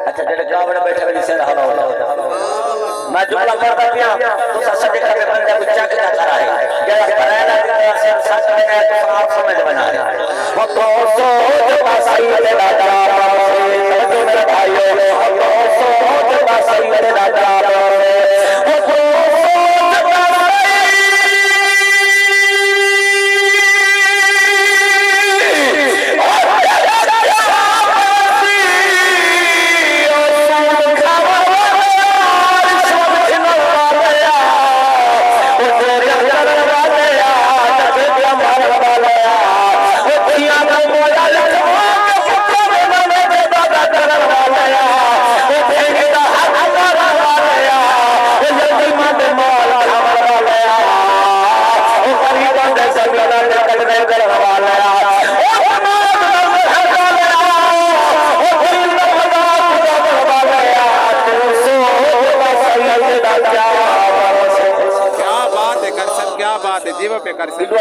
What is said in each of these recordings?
اچھا جڑے گاوڑ بیٹھے ہوئے سے حال ہو میں جملہ کرتا پیا تو سچے کر کے بندے کو چیک نہ کرا ہے جڑا بنانا ہے سے سچ میں تو آپ سمجھ بنا رہے ہیں وہ تو سوچ واسائی دے دادا سے میرے بھائیو وہ تو سوچ واسائی دے دادا وہ تو جیو پہ کر سکتے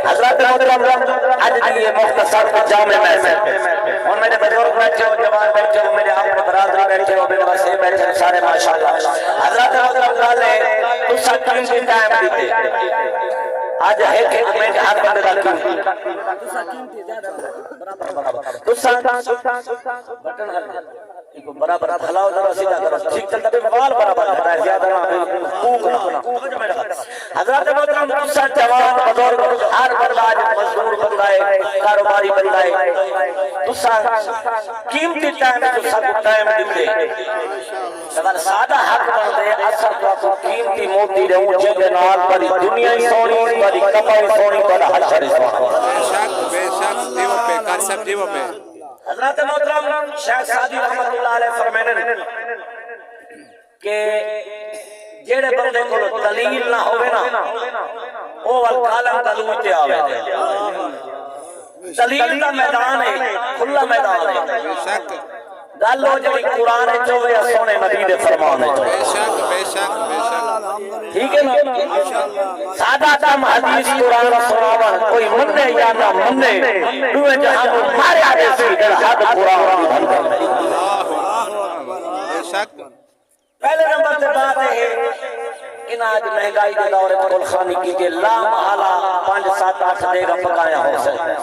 حضرات آج یہ مختصر جامع محفل اور میرے بزرگ بیٹھے ہو جوان بیٹھے ہو میرے آپ برادری بیٹھے ہو بے واسطے بیٹھے ہو سارے ماشاءاللہ حضرات اللہ نے تو سکیم کی ٹائم دیتے آج ایک میں ہر بندے کا کیوں تو بٹن برابر بھلاؤ ذرا سیدھا کرو ٹھیک چلتا بھی موال برابر ہے زیادہ نہ پھونک نہ حضرات محترم سب جوان بزرگ ہر برباد مزدور بندائے کاروباری بندائے تو قیمتی ٹائم جو سب ٹائم دیتے اگر سادہ حق بندے اثر تو قیمتی موتی رہوں جنگ نال بڑی دنیا سونی بڑی کپائی سونی بڑا حشر سونی بے شک دیو پہ کر سب دیو پہ حضرت محترم شیخ سعدی رحمت اللہ علیہ فرمائنے کہ جیڑے بندے کو دلیل نہ ہوئے نا وہ والکالم دلوتے آوے دلیل کا میدان ہے کھلا میدان ہے گل ہو جڑی قرآن چوے یا سونے نبی دے فرمان ہے بے شک بے شک بے شک ٹھیک ہے نا سادہ دم حدیث قرآن سناون کوئی مننے یا نہ مننے دوے جہاں مارے آگے سے در حد قرآن کی بھل بے شک پہلے نمبر سے بات ہے ان آج مہنگائی کے دور میں کل خانی کی کہ لا محالہ 5 7 8 دے گا پکایا ہو سکتا ہے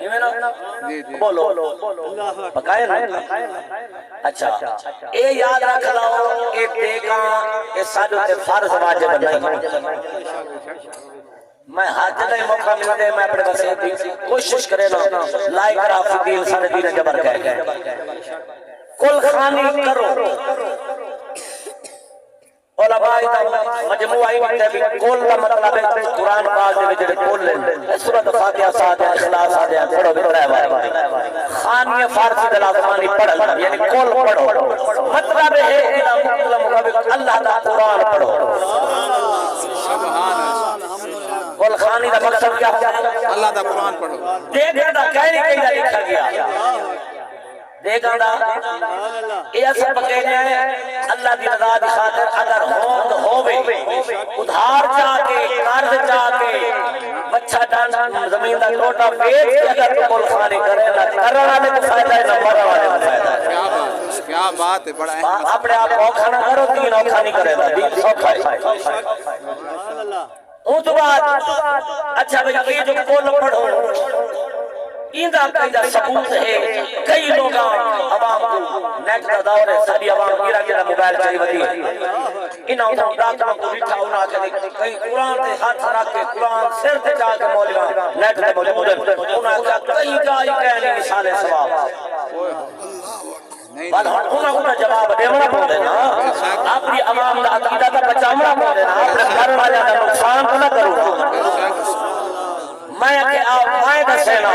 یہ میں نا بولو پکائے نا اچھا اے یاد رکھ لاؤ کہ دے گا اے ساجو تے فرض واجب نہیں میں ہاتھ نہیں موقع مل دے میں اپنے بس کوشش کرے نا لائک رافی دین سارے دین جبر کہہ گئے کل خانی کرو علماء مجموعی وقت بھی کل کا مطلب ہے قرآن پاک دے وچ کل لیں سورۃ فاتحہ ساتھ اخلاص آدھے پڑھو بھی پڑھائے خانی فارسی دلال خانی پڑھ یعنی کل پڑھو مطلب ہے اللہ دا قرآن پڑھو کل خانی دا مقصد کیا ہے اللہ دا قرآن پڑھو دیکھا دا کہنے کہیں لکھا گیا دیکھا دا یہ سب کہنے ہیں اللہ دی رضا دی خاطر اگر ہوند ہووے ادھار چاہ کے قرض چاہ کے بچہ ڈان زمین دا ٹوٹا بیچ کے اگر تو کل خانی کرے نہ کرنے والے کو فائدہ ہے نہ مرنے والے کو فائدہ ہے کیا بات ہے بڑا اہم اپنے آپ اوکھا نہ کرو دین اوکھا نہیں کرے گا دین سوکھا ہے اون تو بات اچھا بھئی یہ جو کل پڑھو اندہ قیدہ ثبوت ہے کئی لوگ عوام کو نیٹ کا دور ہے سبھی عوام گیرہ گیرہ موبائل چاہی ودی ہے انہوں ڈاکٹروں کو بٹھا ہونا کہ کئی قرآن تے ہاتھ رکھ کے قرآن سر تے جا کے مولیاں نیٹ تے موجود ہیں انہوں نے کئی جائی کہنے مثال ثواب بل انہوں نے جواب دیونا پڑھ دینا اپنی عوام دا عقیدہ کا بچامنا پڑھ دینا اپنے گھر والے دا نقصان تو نہ کرو میں کہ آپ مائے دسینا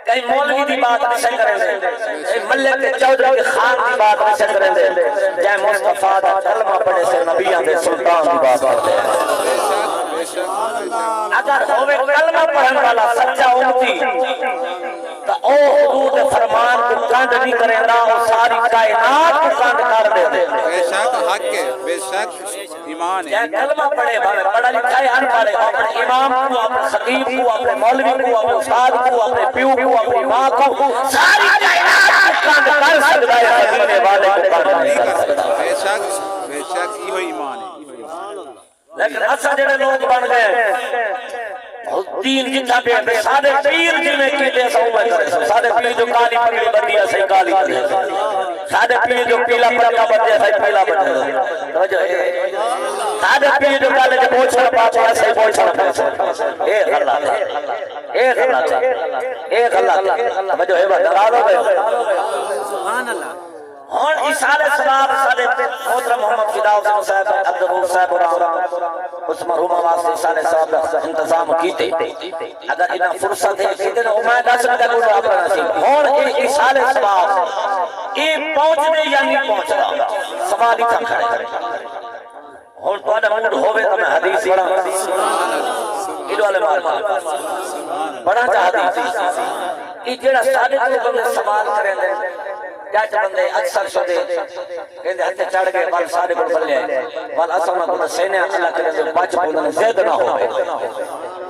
کئی مولوی دی بات نہیں سے کریں دے کئی ملک کے چودھری کے خان دی بات نہیں سے کریں دے جائے مصطفیٰ دا کلمہ پڑھے سے نبیان دے سلطان دی بات کرتے ہیں اگر ہوئے کلمہ پڑھن والا سچا امتی تو او حدود فرمان کو کانڈ نہیں کریں دا وہ ساری کائنات کو کانڈ کر دے دے بے شک حق ہے بے شک ایمان ہے جائے کلمہ پڑھے پڑھا لکھا ہے ہر پڑھے اپنے امام کو اپنے خطیب کو اپنے مولوی کو اپنے استاد کو اپنے پیو کو اپنی ماں کو ساری کائنات کو کانڈ کر سکتا ہے مدینے والے کو کانڈ نہیں کر سکتا بے شک یہ ایمان ہے لیکن اصل جڑے لوگ بن گئے دین جتنا پہ سادے پیر جی میں کیتے ہیں سو میں کرے سادے پیر جو کالی پگڑی بندی ہے صحیح کالی پگڑی سادے پیر جو پیلا پگڑا بندی ہے صحیح پیلا بندی ہے سادے پیر جو کالے جو پوچھنا پاچھا ہے صحیح پوچھنا اے غلط ہے اے غلط ہے اے غلط ہے توجہ ہے بات ڈرا دو سبحان اللہ اور اشارے سلام سادے محترم محمد فدا حسین صاحب عبدالروف صاحب اور اس مرحوم واسطے اشارے صاحب کا انتظام کیتے اگر انہاں فرصت ہے کہ دن عمائے دس میں کو آپ کا نصیب اور اشارے سلام یہ پہنچنے یا نہیں پہنچنا سوال ہی تھا کھڑے اور تو آدھا موڈ ہوئے تو میں حدیث پڑھا ایڈو والے مار بڑا چاہ حدیث یہ جڑا سادے کو بندے سوال کریں دے جاچ بندے اکثر شدے کہندے ہتھے چڑھ گئے بل سارے کو بلے بل اصل میں کو سینے اللہ کرے تو بچ بولن زید نہ ہوئے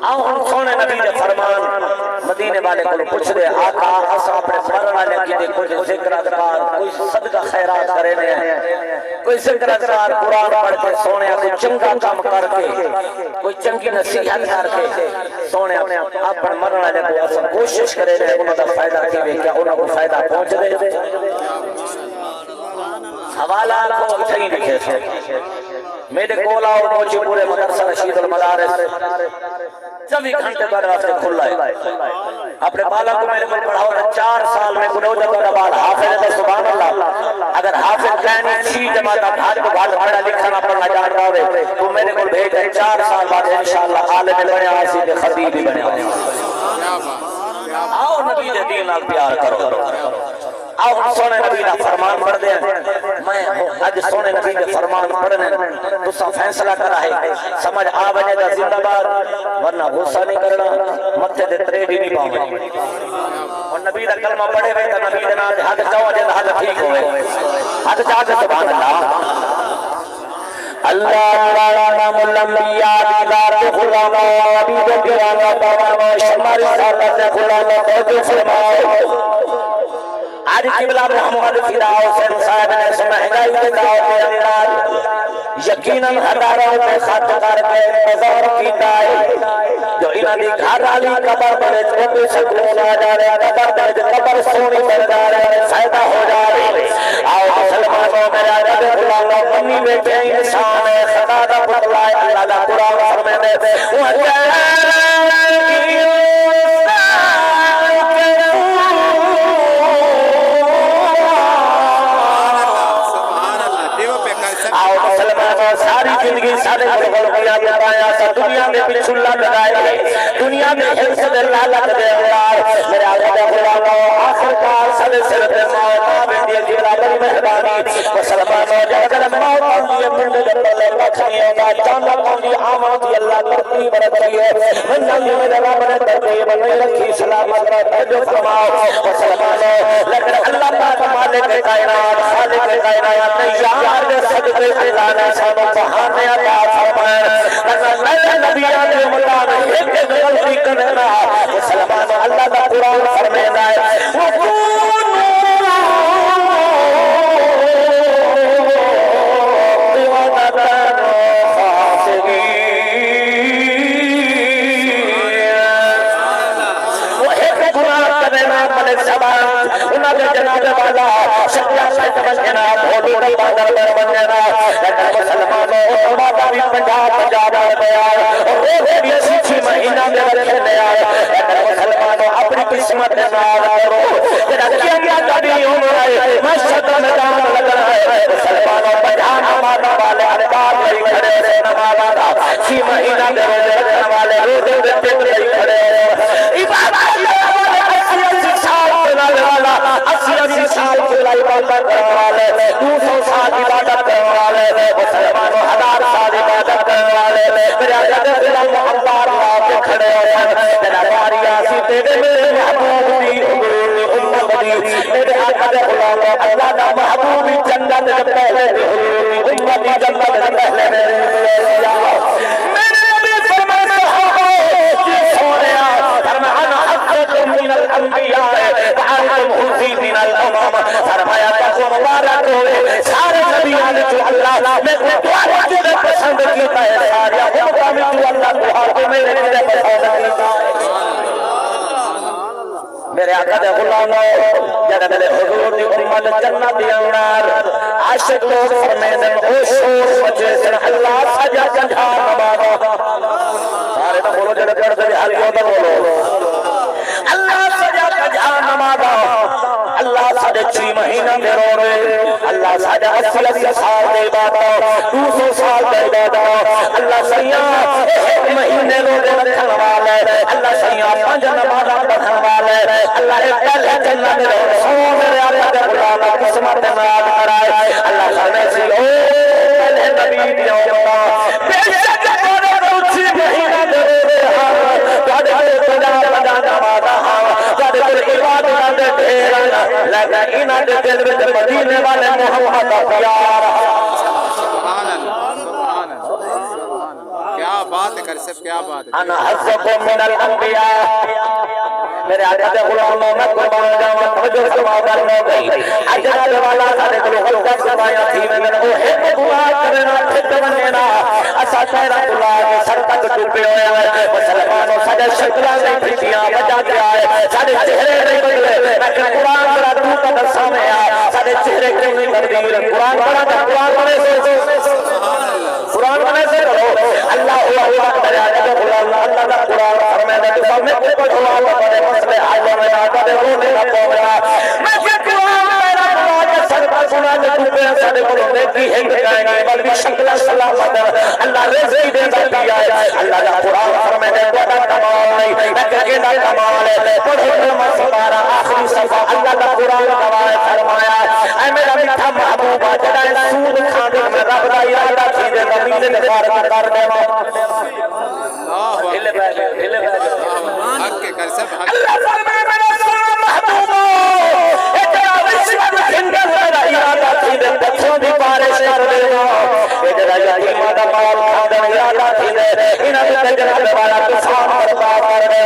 آؤ ہم سونے نبی دے فرمان مدینے والے کو پوچھ دے آقا اس اپنے مرن والے کی دے کچھ ذکر اذکار کوئی صدقہ خیرات کرے نے کوئی ذکر اذکار قرآن پڑھ کے سونے کوئی چنگا کام کر کے کوئی چنگی نصیحت کر کے سونے اپنے مرن والے کو اصل کوشش کرے نے انہوں دا فائدہ کی کیا انہوں کو فائدہ پہنچ دے حوالات کو اٹھائی لکھے تھے میرے کولا اور موچی پورے مدرسہ رشید المدارس 24 گھنٹے بعد راستے کھل رہے اپنے بالا کو میرے کو پڑھاؤ 4 سال میں گنو جب کا بعد حافظ ہے سبحان اللہ اگر حافظ کہنی 6 جماعت بھاج کو بھاج پڑھا لکھنا پڑھنا جان رہا ہوئے تو میرے کو بھیج 4 سال بعد انشاءاللہ عالم بنے آسی کے خطیب بھی بنے آؤ نبی دے دین نال پیار کرو آؤ ہم سونے نبی دا فرمان پڑھ دیں میں آج سونے نبی دے فرمان پڑھنے تو سا فیصلہ کرا ہے سمجھ آ بجے دا زندہ بار ورنہ غصہ نہیں کرنا متھے دے تریڈی نہیں پاؤں اور نبی دا کلمہ پڑھے ہوئے تو نبی دے نام حد چاہو جے حد ٹھیک ہوئے حد چاہ کے سبحان اللہ اللہ نام الانبیاء دار غلام عبید پیرانا تمام شماری ساتھ غلام توجہ فرماؤ آج قبلہ محمد فدا حسین صاحب نے اس مہنگائی کے داؤ کے اندر یقیناً ہزاروں میں خط کر کے انتظار کیتا ہے جو انہاں دی گھر والی قبر بڑے چھوٹے سکون آ جا رہے قبر بڑے قبر سونی بن جا رہے فائدہ ہو جا رہے آؤ مسلمانوں میرا رب غلاموں بنی بیٹھے انسان ہے خدا دا پتلا ہے اللہ دا قرآن فرماتے ساری زندگی سارے گل کیا بتایا سا دنیا میں پچھلا لگائے دنیا میں حفظ اللہ دے یار میرے آقا دے غلاموں آخر کار سارے سر تے موت آویں دی جیڑا بڑی مہربانی مسلمانوں جے کر موت آندی پنڈ دے پلے رکھنی ہے جان آندی آمد دی اللہ ترتیب رکھی ہے من میرے رب نے ترتیب نہیں رکھی سلامت رہے جو فرماؤ مسلمانوں لیکن اللہ پاک مالک کائنات خالق کائنات نے یار دے صدقے اللہ نے سانو بہانے عطا فرمائے اگر میں نبیان دے مطابق ایک غلطی کرنا مسلمانوں اللہ دا قرآن فرمائے ہے جناب والا شکیا سچ بننا بھولو نہیں بادر پر بننا لیکن مسلمانوں عبادہ بھی پنجاب گیا اور وہ بھی اسی مہینہ میں رکھے لیا لیکن مسلمانوں اپنی قسمت میں نال کرو جنا کیا کبھی عمر ہے مسجد میں جان لگنا ہے مسلمانوں پنجاب نماز والے ارباب نہیں کھڑے رہے نماز اسی مہینہ میں روزے رکھنے والے روزے رکھتے نہیں کھڑے عبادت اسی سال کے لئے عبادت کرنے والے 200 سال عبادت کرنے والے مسلمانوں 1000 سال عبادت کرنے والے میرے آجاد اللہ محمد اللہ کے کھڑے ہوئے جناب آریاسی تیرے میرے محبوب بھی حضور امت دی میرے آجاد اللہ اللہ کا محبوب جنت سے پہلے حضور امت دی جنت سے پہلے میرے نبی فرماتے ہیں سونیا فرمانا حضرت من الانبیاء وعلم حضی من الامام فرمایا کہ مبارک ہوئے سارے نبیان جو اللہ میں دعا تجھے پسند کیتا ہے سارے امتوں میں جو اللہ دعا کو میرے لیے پسند کیتا ہے میرے آقا دے غلاموں جنہاں میرے حضور دی امت جنت دی انوار عاشق لوگ فرمیندے او شور وجہ سے اللہ سجا جھا نماز سارے تو بولو جڑے پڑھتے ہیں حالیوں تو بولو اللہ سجا جھا نماز اللہ ساڑھے 6 مہینہ میں رو رہے اللہ ساڑھے 80 سال دے عبادت 200 سال دے عبادت اللہ سیاں 1 مہینے رو دے رکھن والے اللہ سیاں 5 نمازاں پڑھن والے اللہ ایک پہلے جنت میں رو سو میرے آقا دے غلام قسمت نماز پڑھائے اللہ سامنے سے او پہلے نبی دی امت بے شک تھوڑے 6 مہینہ میں رو رہے تھوڑے بڑا نمازاں تھوڑے عبادت دے ڈھیر لیکن انہاں دے دل وچ مدینے والے محمد دا پیار سبحان اللہ سبحان اللہ کیا بات ہے کر سب کیا بات ہے انا حسب من الانبیاء میرے آقا دے غلاموں میں قربان جاواں توجہ فرما کرنا گئی اجر والا سارے کو ہلکا سمایا تھی میں او ہے دعا کرنا پھٹ بننا اسا تیرا دعا کے سر تک ڈوبے ہوئے مسلمانوں سارے شکلاں نہیں پھٹیاں بجا کے آئے سارے چہرے نہیں بدلے لیکن قرآن بڑا تو کا درسا میں آیا سارے چہرے کیوں نہیں تبدیل قرآن بڑا تھا قرآن بنے سے قرآن بنے سے کرو اللہ اکبر اللہ کا قرآن فرمایا کہ سب میں پڑھو اللہ بڑے مسئلے حالوں میں آتا دے رونے کا پوگا میں کہ قرآن میرا دعا کے سر پر سنا جے ٹوٹے سارے بولوں نے کی ہے جائیں گے بلکہ شکل سلامت اللہ رزق دے دیا ہے اللہ کا قرآن فرمایا کہ بڑا کمال نہیں لیکن کیڑا کمال ہے پڑھو نماز پارا آخری صفحہ اللہ کا قرآن گواہ فرمایا اے میرا میٹھا محبوب جڑا سود کھانے میں رب دا ارادہ کی دے زمین دے بار کر دے ہلے بیٹھے حق کے کر سب حق اللہ فرمائے میرا سونا محبوبو اے جڑا رشوت کھنڈے میرا ارادہ کی دے بچوں دی بارش کر دے اے جڑا یتیماں دا مال کھاندے ارادہ کی دے انہاں دے جناب والا کسان برباد کر دے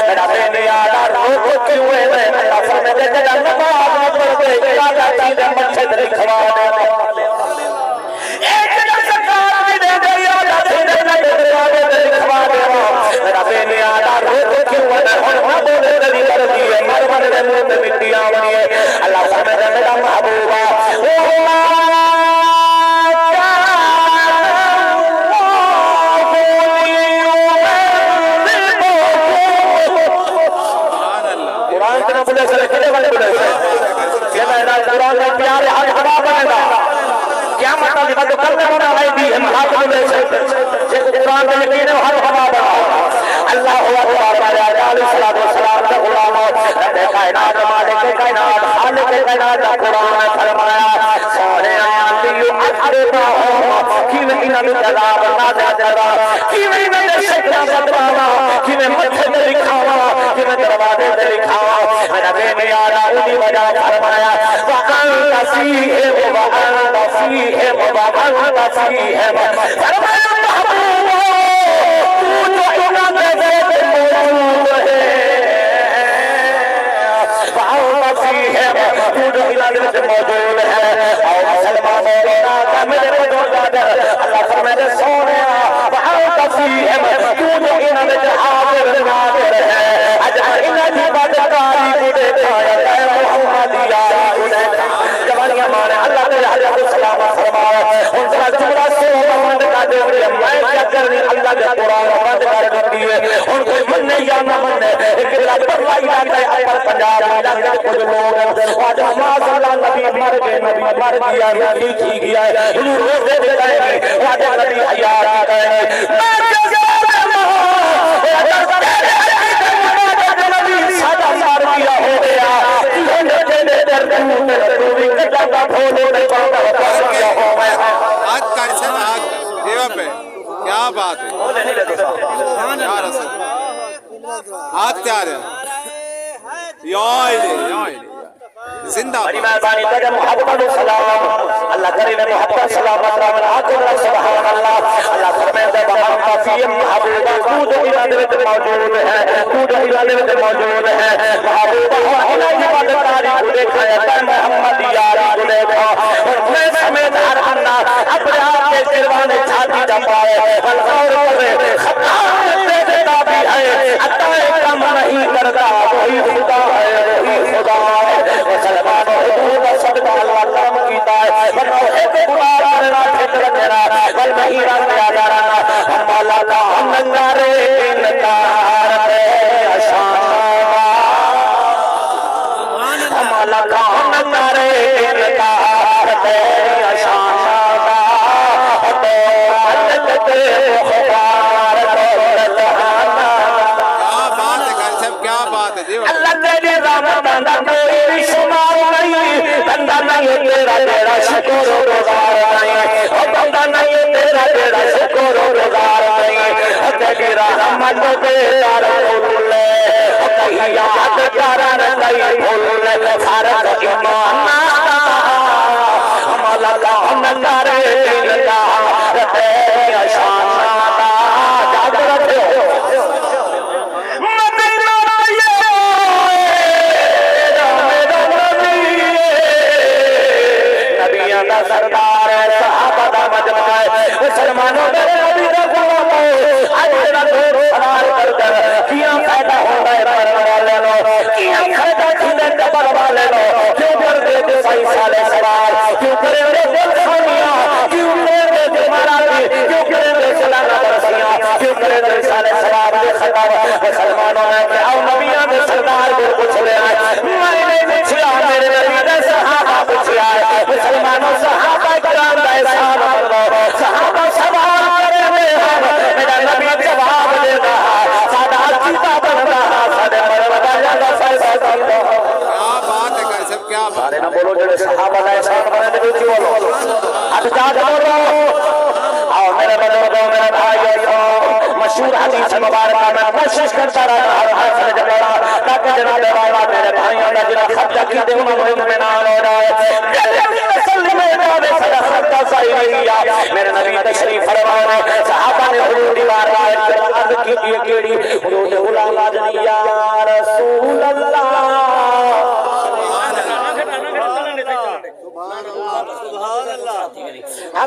میرا بے نیاز روک کیوں ہے اللہ فرمائے جڑا نماز دل کھوا دے ایک جگہ سرکار بھی دے دے یا دے دل کھوا دے میرا بے نیادا رو رو کیوں ہے ہن بولے دل کر دیے مر مر دے منہ تے مٹی آونی ہے اللہ فرمائے میرا محبوبہ بولے سرے کھلے والے بولے سرے یہ میرا قرآن کا پیارے حق ہوا بنے گا کیا مطلب ہے تو کرنے ہونا آئی بھی ہم حق بولے سرے جیسے قرآن کا یقین ہے حق ہوا بنا اللہ ہوا ہوا بارے علیہ السلام کا غلام رب کائنات مالک کائنات خالق کائنات کا قرآن فرمایا سونے علیہ اکبر کی میں انہوں نے جلاب نازع جرا کی میں انہوں نے شکرہ بدرانا کی میں مدھے دے لکھاوا کی میں دروازے دے لکھاوا میرا بے نیارا انہی وجہ فرمایا وَأَنْتَ فِيهِمْ وَأَنْتَ فِيهِمْ وَأَنْتَ فِيهِمْ فرمایا محبوب تو جو انہوں نے دے موجود ہے وَأَنْتَ فِيهِمْ تو جو انہوں نے موجود ہے اور مسلمانوں کا میرے مدد اللہ فرمائے سونے وَأَنْتَ فِيهِمْ تو جو انہوں نے حاضر ناظر ہے اجھر انہوں نے بدکاری کو دیکھا ہے محمد یا جوانیاں مانے اللہ تعالیٰ علیہ السلام فرمایا ان سے جملہ سو بند کا دے میں کیا کرنی اللہ کے قرآن بند کر دیتی ہے ان کو مننے یا نہ مننے ایک اللہ پر لائی لاتا ہے اپر پنجاب علاقے کچھ لوگ آج ہمارا اللہ نبی مر گئے نبی مر گیا نبی کی گیا ہے انہوں روزے دے گئے آج نبی حیات گئے میں جزا ہو گیا آج کر سے آج دیوہ پہ کیا بات ہے یا رسول آج تیار ہے یا زندہ بڑی مہربانی تجھے محبت سلام اللہ کریم محبت سلام آقر سبحان اللہ اللہ فرمائے دے بہم کافیم محبوبہ تو جو ارادت موجود ہے تو جو ارادت موجود ہے محبوبہ ہونا ہی بدکاری کو دیکھا ہے محمد یاری کو دیکھا اور میں سمیت ہر انا اپنے آپ کے سروانے چھاتی جمعائے والغور کرے خطا دے دیتا بھی ہے عطائے کم نہیں کرتا وہی خدا ہے وہی خدا ہے مسلمان حدود صدقہ اللہ کرم کیتا ہے بناو ایک قرآن کرنا فکر میرا بل مہیرہ کیا جارانا ہم اللہ کا ہم ننگارے انکار بے اشانا ہم اللہ کا ہم ننگارے انکار بے اشانا تو ملک دے خبار دولت آنا کیا بات ہے کر سب کیا بات ہے دیوہ اللہ تیری رحمت کوئی شمار نہیں بندہ نہیں تیرا تیرا شکر و گزار نہیں بندہ نہیں تیرا تیرا شکر و گزار نہیں تیری رحمت تیرا رسول کہیں یاد کرن نہیں بھول فرض ایمان ہم لگا ہم نارے انکار تیری اشانا یاد رکھو سردار صحابہ دا مجمع ہے مسلمانوں میرے نبی دا غلام آج میرا دور سوال کر کر کیا فائدہ ہو رہا ہے مرنے والے لو کیا فائدہ کھلے قبر والے لو کیوں کر دے دے صحیح سالے سوال کیوں کرے دے دل خانیاں کیوں کرے دے مرادی کیوں کرے دے سلانہ برسیاں کیوں کرے دے سالے سوال دے خطاب مسلمانوں نے کہ آؤ نبیان دے سردار کو کچھ لے آئے میں نے بچھیا میرے نبی دے صحابہ بچھیا مسلمانوں صحابہ کرام دا احسان اللہ صحابہ سوال کرے ہوئے میرا نبی جواب دے رہا سادہ عقیدہ بن رہا سادہ مرمدہ جاگا فائدہ کر رہا کیا بات ہے کر سب کیا بات سارے نہ بولو جڑے صحابہ دا احسان بنے دے بیچی بولو اب جاگ بولو آؤ میرے بزرگوں میرے بھائیوں مشہور حدیث مبارکہ میں کوشش کرتا رہا ہر حاصل جبڑا تاکہ جناب والا میرے بھائیوں کا جناب خط جکی دے انہوں نے اطمینان ہو رہا ہے میرے نبی تشریف فرمانے صحابہ نے حضور دیوار رائے عرض کی دیئے کیڑی حضور نے غلام آجنی یا رسول اللہ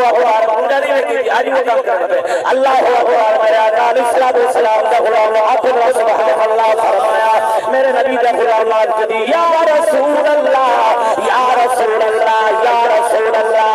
اکبر مجھے نہیں لگتی تھی آج وہ کام کرنا ہے اللہ اکبر میرے آقا علیہ السلام کا غلام اللہ سبحان اللہ فرمایا میرے نبی کا غلام کہتی یا رسول اللہ یا رسول اللہ یا رسول اللہ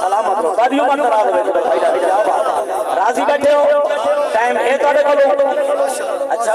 سلامت ہو بادیوں مت کرا دے بھائی کیا بات راضی بیٹھے ہو ٹائم ہے تو اچھا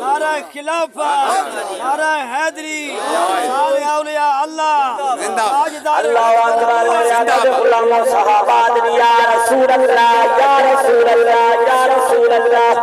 نعرہ خلافت نعرہ حیدری سارے اولیاء اللہ زندہ اللہ اکبر میرے آقا کے غلام صحابہ یا رسول اللہ یا رسول اللہ یا رسول اللہ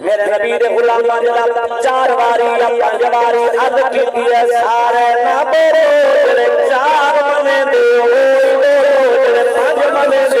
میرے نبی دے غلاماں نے چار واری یا پنج واری عرض کیتی ہے سارے نہ بولو جڑے چار بنے دے جڑے پنج بنے دے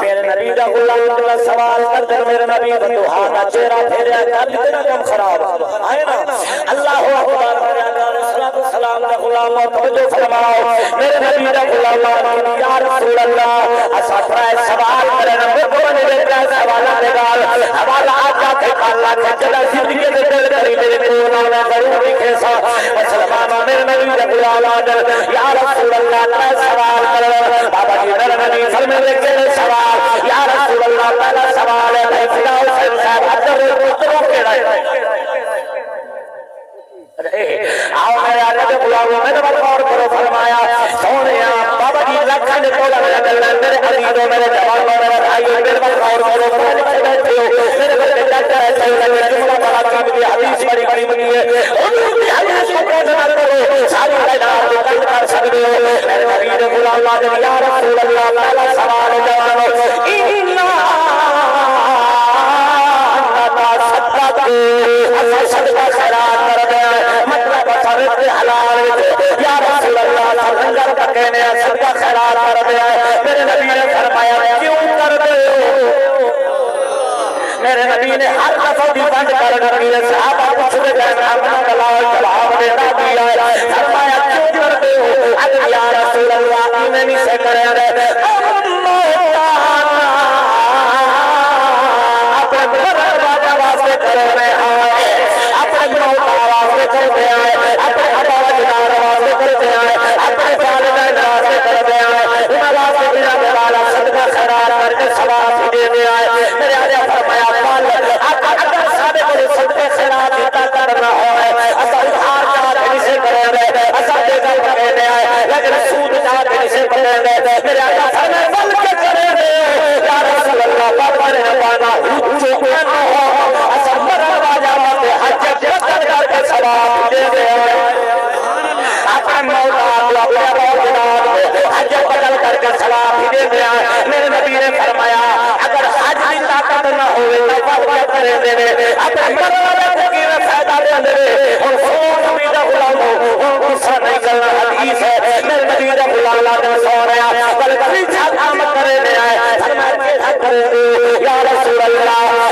میرے نبی دا غلام جڑا سوال کرتے میرے نبی بندوہا کا چہرہ پھیریا کر دینا کم خراب آئے نا اللہ اکبر میرے آقا علیہ السلام دا غلام توجہ فرماؤ میرے نبی دا غلام یا رسول اللہ اسا پرائے سوال کرنا بنے دے سوالا دے گال حوالہ آجا کے اللہ کا جلہ زندگی دے دل کری میرے مولانا ضرور لکھے سا مسلمانہ میرے نبی دا غلام یا رسول اللہ پرائے سوال کرنا بابا جی میرے نبی فرمے لے کے سوال یا رسول اللہ پہلا سوال ہے فدا حسین صاحب حضر مطلب کے رہے آؤ میرے آقا کے غلاموں میں نے غور کرو فرمایا سونیا بابا جی لکھن تولا میرے دلن میرے عزیزوں میرے جوانوں میرے بھائیوں میرے غور کرو فرمایا بیٹھے ہو میرے بلے جاتا ہے سیدہ میرے جملہ بڑا قیمتی حدیث بڑی بڑی منی ہے حضور کی حدیث کو پیدا نہ کرو ساری بیدار نکل کر سکتے ہو میرے نبی نے غلام آدم یا رسول اللہ پہلا سوال جوانو صدقہ خیرات کر دے مطلب صدقہ حلال یا رسول اللہ لنگر پکینے صدقہ خیرات کر دے میرے نبی نے فرمایا کیوں کر دے میرے نبی نے ہر دفعہ بھی بند کر دے صحابہ پوچھتے گئے اپنا کلام جواب دیتا دیا فرمایا کیوں کر دے اگر یا رسول اللہ انہیں نہیں سے کرے دے میرے نبی نے فرمایا اگر حج کی طاقت نہ ہوئے تو کیا کرے دے اپنے مرنے کو کی فائدہ دے اور سون نبی دا غلام ہو غصہ نہیں کرنا حدیث ہے میرے نبی دا غلام نے سو رہا بلکہ چھاتا مت کرے دے فرمایا کہ حج کرے دے یا رسول اللہ